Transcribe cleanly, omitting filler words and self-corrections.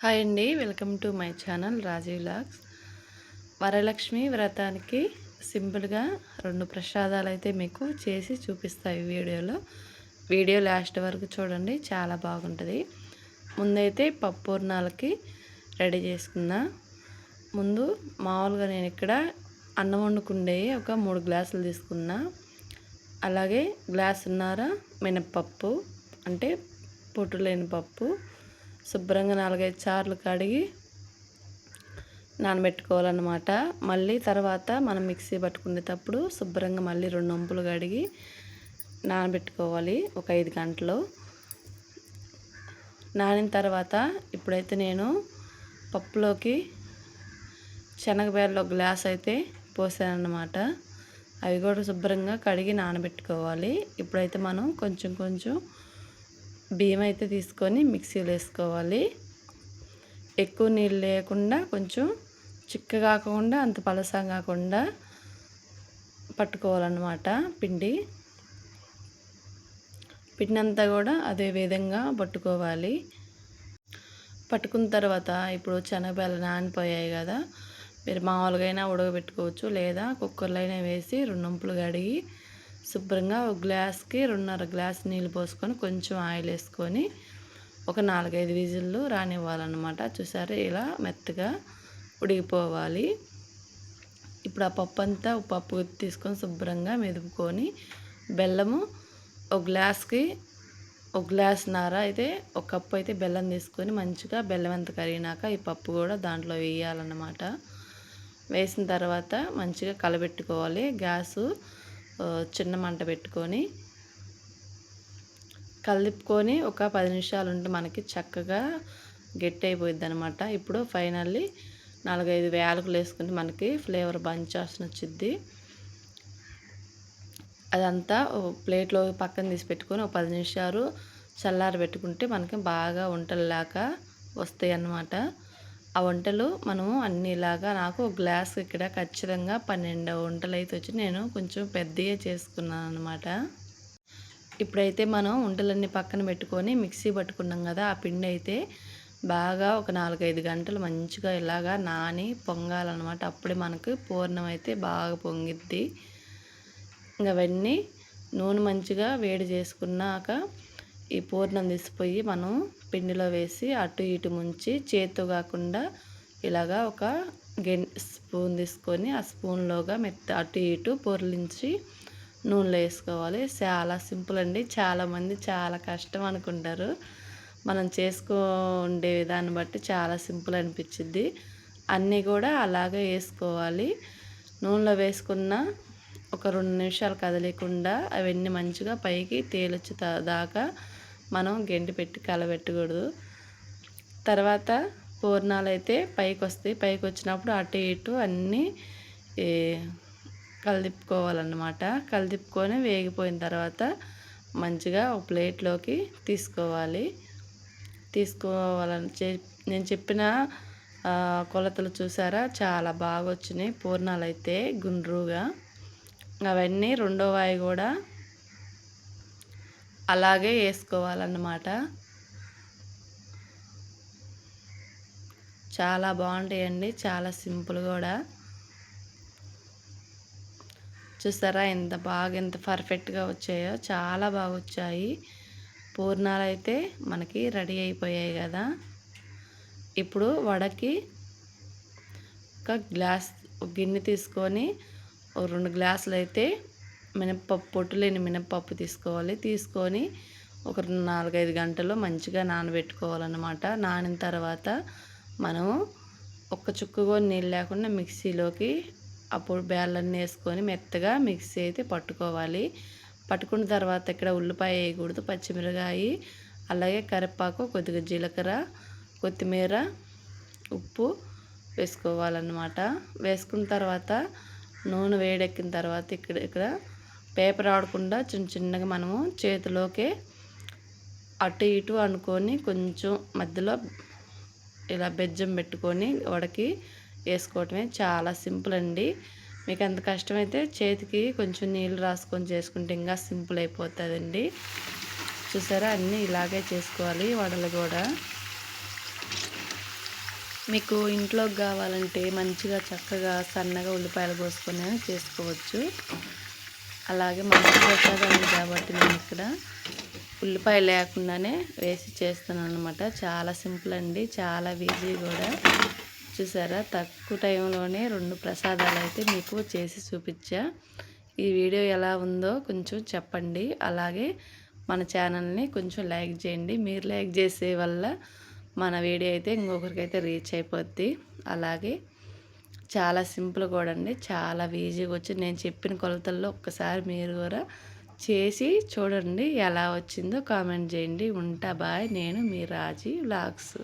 Hi అండి, welcome to my channel Rajeev vlogs. Varalakshmi వ్రతానికి సింపుల్గా 2 ప్రసాదాలు అయితే మీకు చేసి చూపిస్తాయి వీడియో లాస్ట్ వరకు చూడండి, చాలా బాగుంటుంది. ముందైతే పప్పూర్ణాలకి రెడీ చేసుకుందాం. ముందు మామూలుగా నేను ఇక్కడ అన్నం వండుకుండే ఒక 3 గ్లాసులు తీసుకున్నా. అలాగే గ్లాసున్నర మినప్పప్పు, అంటే పొట్టు లేని పప్పు శుభ్రంగా 4-5 సార్లు కడిగి నానబెట్టుకోవాలన్నమాట. మళ్ళీ తర్వాత మనం మిక్సీ పట్టుకునేటప్పుడు శుభ్రంగా మళ్ళీ 2 వంపులు కడిగి నానబెట్టుకోవాలి ఒక 5 గంటలు. నానిన తర్వాత ఇప్పుడైతే నేను పప్పులోకి శనగబేడలు 1 గ్లాస్ అయితే పోసానన్నమాట. అవి కూడా శుభ్రంగా కడిగి నానబెట్టుకోవాలి. ఇప్పుడైతే మనం కొంచెం బియ్యం అయితే తీసుకొని మిక్సీలో వేసుకోవాలి. ఎక్కువ నీళ్ళు లేకుండా, కొంచెం చిక్కగా కాకుండా అంత పలసగా కాకుండా పట్టుకోవాలన్నమాట. పిండి అంతా కూడా అదే విధంగా పట్టుకోవాలి. పట్టుకున్న తర్వాత ఇప్పుడు శనగబేడలు నానిపోయాయి కదా, మీరు మామూలుగా అయినా ఉడకబెట్టుకోవచ్చు, లేదా కుక్కర్లో అయినా వేసి 2 వంపులు కడిగి శుభ్రంగా ఒక గ్లాస్కి 2.5 గ్లాస్ నీళ్ళు పోసుకొని కొంచెం ఆయిల్ వేసుకొని ఒక 4-5 విజిల్లు రానివ్వాలన్నమాట. చూసారా, ఇలా మెత్తగా ఉడికిపోవాలి. ఇప్పుడు ఆ పప్పు తీసుకొని శుభ్రంగా మెదుపుకొని బెల్లము ఒక గ్లాస్కి 1 గ్లాసున్నర అయితే 1 కప్పు అయితే బెల్లం తీసుకొని మంచిగా బెల్లం ఎంత కరిగినాక ఈ పప్పు కూడా దాంట్లో వేయాలన్నమాట. వేసిన తర్వాత మంచిగా కలబెట్టుకోవాలి. గ్యాసు చిన్న మంట పెట్టుకొని కలిపుకొని ఒక 10 నిమిషాలు ఉంటే మనకి చక్కగా గట్టి అయిపోయింది అనమాట. ఇప్పుడు ఫైనల్లీ 4-5 యాలకులు వేసుకుంటే మనకి ఫ్లేవర్ మంచి వాసన వచ్చిద్ది. అదంతా ప్లేట్లో పక్కన తీసి పెట్టుకొని ఒక 10 నిమిషాలు చల్లారి పెట్టుకుంటే మనకి బాగా వంటల్లాగా వస్తాయి అన్నమాట. ఆ వంటలు మనము అన్నిలాగా నాకు ఒక గ్లాస్ ఇక్కడ ఖచ్చితంగా 12 వంటలు అయితే వచ్చి నేను కొంచెం పెద్దగా చేసుకున్నాను అనమాట. ఇప్పుడైతే మనం వంటలన్నీ పక్కన పెట్టుకొని మిక్సీ పట్టుకున్నాం కదా, ఆ పిండి అయితే బాగా ఒక 4-5 గంటలు మంచిగా ఇలాగా నాని పొంగాలన్నమాట. అప్పుడే మనకు పూర్ణం అయితే బాగా పొంగిద్ది. ఇంకా అవన్నీ నూనె మంచిగా వేడి చేసుకున్నాక ఈ పూర్ణం తీసిపోయి మనం పిండిలో వేసి అటు ఇటు ముంచి చేత్తో కాకుండా ఇలాగా ఒక స్పూన్ తీసుకొని ఆ స్పూన్లోగా అటు ఇటు పొర్లించి నూనెలో వేసుకోవాలి. చాలా సింపుల్ అండి. చాలామంది చాలా కష్టం అనుకుంటారు. మనం ఉండే విధాన్ని బట్టి చాలా సింపుల్ అనిపించింది. అన్నీ కూడా అలాగే వేసుకోవాలి. నూనెలో వేసుకున్న ఒక 2 నిమిషాలు కదలేకుండా అవన్నీ మంచిగా పైకి తేలొచ్చి దాకా మనం గెంటి పెట్టి కలబెట్టకూడదు. తర్వాత పూర్ణాలు అయితే పైకి వస్తాయి. పైకి వచ్చినప్పుడు అటు ఇటు అన్నీ కలిదిప్పుకోవాలన్నమాట. కలిదిప్పుకొని వేగిపోయిన తర్వాత మంచిగా ఒక ప్లేట్లోకి తీసుకోవాలని నేను చెప్పిన కొలతలు చూసారా, చాలా బాగా వచ్చినాయి పూర్ణాలు అయితే గుండ్రుగా. అవన్నీ రెండో వాయి కూడా అలాగే వేసుకోవాలన్నమాట. చాలా బాగుంటాయండి, చాలా సింపుల్ కూడా. చూసారా ఎంత పర్ఫెక్ట్గా వచ్చాయో, చాలా బాగా వచ్చాయి. పూర్ణాలు అయితే మనకి రెడీ అయిపోయాయి కదా. ఇప్పుడు వడకి ఒక గిన్నె తీసుకొని 2 గ్లాసులు అయితే పొట్టు లేని మినప్పప్పు తీసుకొని ఒక 4-5 గంటలు మంచిగా నానబెట్టుకోవాలన్నమాట. నానిన తర్వాత మనము ఒక్క చుక్క కూడా నీళ్ళు లేకుండా మిక్సీలోకి అప్పుడు బేళ్ళన్నీ వేసుకొని మెత్తగా మిక్సీ అయితే పట్టుకోవాలి. పట్టుకున్న తర్వాత ఇక్కడ ఉల్లిపాయ వేయకూడదు, పచ్చిమిరకాయ, అలాగే కరివేపాకు, కొద్దిగా జీలకర్ర, కొత్తిమీర, ఉప్పు వేసుకోవాలన్నమాట. వేసుకున్న తర్వాత నూనె వేడెక్కిన తర్వాత ఇక్కడ పేపర్ ఆడకుండా చిన్నగా మనము చేతిలోకి అటు ఇటు అనుకొని కొంచెం మధ్యలో ఇలా బెజ్జం పెట్టుకొని వడకి వేసుకోవటమే. చాలా సింపుల్ అండి. మీకు అంత కష్టమైతే చేతికి కొంచెం నీళ్ళు రాసుకొని చేసుకుంటే ఇంకా సింపుల్ అయిపోతుందండి. చూసారా, అన్నీ ఇలాగే చేసుకోవాలి వడలు కూడా. మీకు ఇంట్లోకి కావాలంటే మంచిగా చక్కగా సన్నగా ఉల్లిపాయలు కోసుకొని చేసుకోవచ్చు. అలాగే మంచి ప్రసాదం కాబట్టి నేను ఇక్కడ ఉల్లిపాయ లేకుండానే వేసి చేస్తున్నాను అనమాట. చాలా సింపుల్ అండి, చాలా ఈజీ కూడా. చూసారా, తక్కువ టైంలోనే 2 ప్రసాదాలు అయితే మీకు చేసి చూపించా. ఈ వీడియో ఎలా ఉందో కొంచెం చెప్పండి. అలాగే మన ఛానల్ని కొంచెం లైక్ చేయండి. మీరు లైక్ చేసే వల్ల మన వీడియో అయితే ఇంకొకరికైతే రీచ్ అయిపోద్ది. అలాగే చాలా సింపుల్ కూడా అండి, చాలా ఈజీగా వచ్చి నేను చెప్పిన కొలతల్లో ఒక్కసారి మీరు కూడా చేసి చూడండి. ఎలా వచ్చిందో కామెంట్ చేయండి. ఉంటా బాయ్. నేను మీ రాజీ వ్లాగ్స్.